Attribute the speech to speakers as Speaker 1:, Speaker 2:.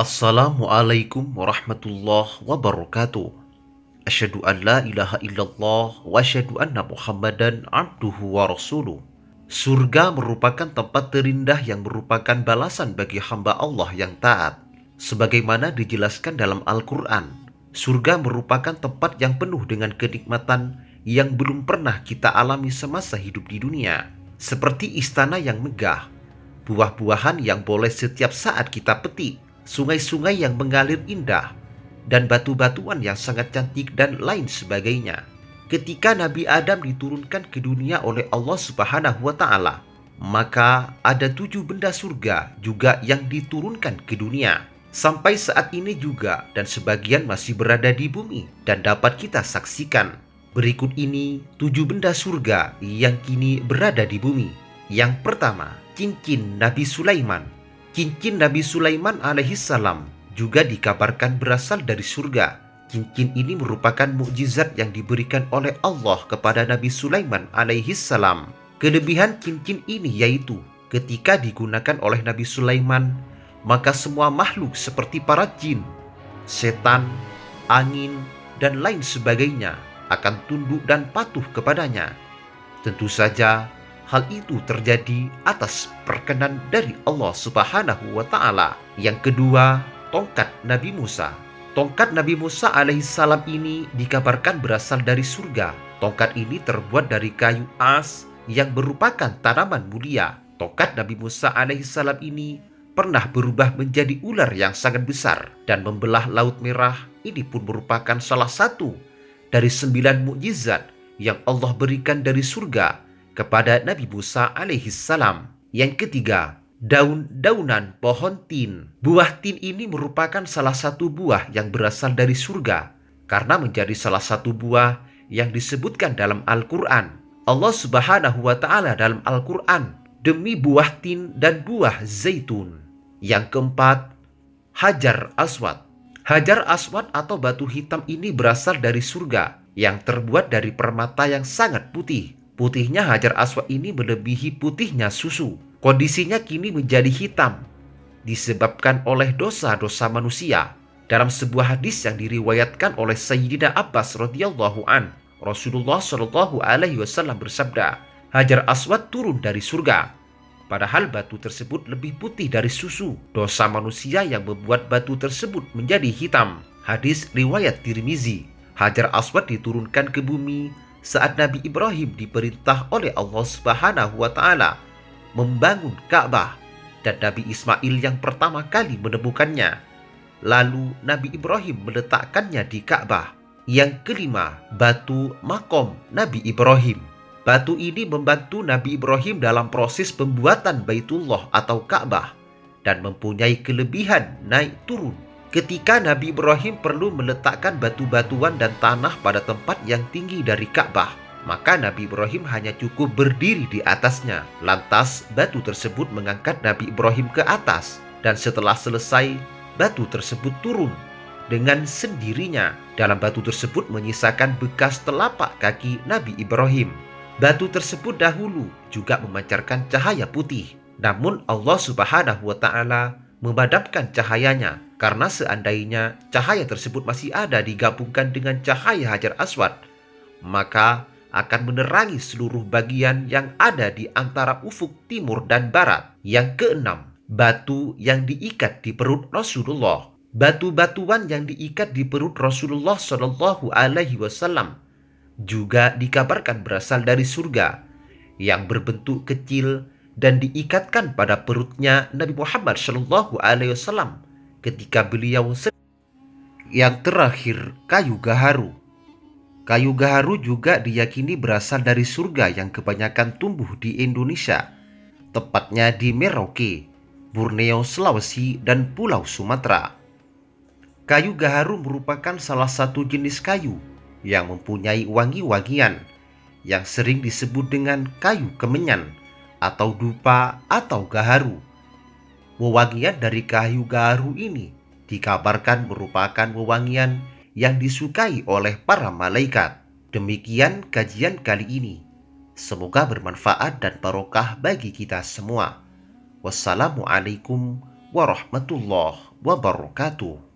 Speaker 1: Assalamualaikum warahmatullahi wabarakatuh. Asyhadu an la ilaha illallah wa asyhadu anna Muhammadan abduhu wa rasuluh. Surga merupakan tempat terindah yang merupakan balasan bagi hamba Allah yang taat. Sebagaimana dijelaskan dalam Al-Quran, surga merupakan tempat yang penuh dengan kenikmatan yang belum pernah kita alami semasa hidup di dunia. Seperti istana yang megah, buah-buahan yang boleh setiap saat kita petik, sungai-sungai yang mengalir indah, dan batu-batuan yang sangat cantik dan lain sebagainya. Ketika Nabi Adam diturunkan ke dunia oleh Allah Subhanahu wa Ta'ala, maka ada 7 benda surga juga yang diturunkan ke dunia. Sampai saat ini juga, dan sebagian masih berada di bumi dan dapat kita saksikan. Berikut ini 7 benda surga yang kini berada di bumi. Yang pertama, cincin Nabi Sulaiman. Cincin Nabi Sulaiman alaihissalam juga dikabarkan berasal dari surga. Cincin ini merupakan mukjizat yang diberikan oleh Allah kepada Nabi Sulaiman alaihissalam. Kelebihan cincin ini yaitu ketika digunakan oleh Nabi Sulaiman, maka semua makhluk seperti para jin, setan, angin, dan lain sebagainya akan tunduk dan patuh kepadanya. Tentu saja hal itu terjadi atas perkenan dari Allah Subhanahu wa Ta'ala. Yang kedua, tongkat Nabi Musa. Tongkat Nabi Musa alaihissalam ini dikabarkan berasal dari surga. Tongkat ini terbuat dari kayu as yang merupakan tanaman mulia. Tongkat Nabi Musa alaihissalam ini pernah berubah menjadi ular yang sangat besar dan membelah Laut Merah. Ini pun merupakan salah satu dari 9 mukjizat yang Allah berikan dari surga kepada Nabi Musa alaihissalam. Yang ketiga, daun-daunan pohon tin. Buah tin ini merupakan salah satu buah yang berasal dari surga karena menjadi salah satu buah yang disebutkan dalam Al-Quran. Allah Subhanahu wa Ta'ala dalam Al-Quran, demi buah tin dan buah zaitun. Yang keempat, Hajar Aswad. Hajar Aswad atau batu hitam ini berasal dari surga yang terbuat dari permata yang sangat putih. Putihnya Hajar Aswad ini melebihi putihnya susu. Kondisinya kini menjadi hitam disebabkan oleh dosa-dosa manusia. Dalam sebuah hadis yang diriwayatkan oleh Sayyidina Abbas radhiyallahu an, Rasulullah shallallahu alaihi wasallam bersabda, Hajar Aswad turun dari surga. Padahal batu tersebut lebih putih dari susu. Dosa manusia yang membuat batu tersebut menjadi hitam. Hadis riwayat Tirmizi. Hajar Aswad diturunkan ke bumi saat Nabi Ibrahim diperintah oleh Allah Subhanahu wa Ta'ala membangun Ka'bah, dan Nabi Ismail yang pertama kali menemukannya. Lalu Nabi Ibrahim meletakkannya di Ka'bah. Yang kelima, batu makom Nabi Ibrahim. Batu ini membantu Nabi Ibrahim dalam proses pembuatan Baitullah atau Ka'bah dan mempunyai kelebihan naik turun. Ketika Nabi Ibrahim perlu meletakkan batu-batuan dan tanah pada tempat yang tinggi dari Ka'bah, maka Nabi Ibrahim hanya cukup berdiri di atasnya. Lantas batu tersebut mengangkat Nabi Ibrahim ke atas, dan setelah selesai, batu tersebut turun dengan sendirinya. Dalam batu tersebut menyisakan bekas telapak kaki Nabi Ibrahim. Batu tersebut dahulu juga memancarkan cahaya putih, namun Allah Subhanahu wa Ta'ala memadamkan cahayanya, karena seandainya cahaya tersebut masih ada digabungkan dengan cahaya Hajar Aswad, maka akan menerangi seluruh bagian yang ada di antara ufuk timur dan barat. Yang keenam, batu yang diikat di perut Rasulullah. Batu-batuan yang diikat di perut Rasulullah Shallallahu alaihi wasallam juga dikabarkan berasal dari surga, yang berbentuk kecil dan diikatkan pada perutnya Nabi Muhammad Shallallahu alaihi wasallam ketika beliau sedang. Yang terakhir, kayu gaharu. Kayu gaharu juga diyakini berasal dari surga yang kebanyakan tumbuh di Indonesia, tepatnya di Merauke, Borneo, Sulawesi, dan Pulau Sumatera. Kayu gaharu merupakan salah satu jenis kayu yang mempunyai wangi-wangian yang sering disebut dengan kayu kemenyan atau dupa atau gaharu. Wewangian dari kayu gaharu ini dikabarkan merupakan wewangian yang disukai oleh para malaikat. Demikian kajian kali ini. Semoga bermanfaat dan barokah bagi kita semua. Wassalamualaikum warahmatullahi wabarakatuh.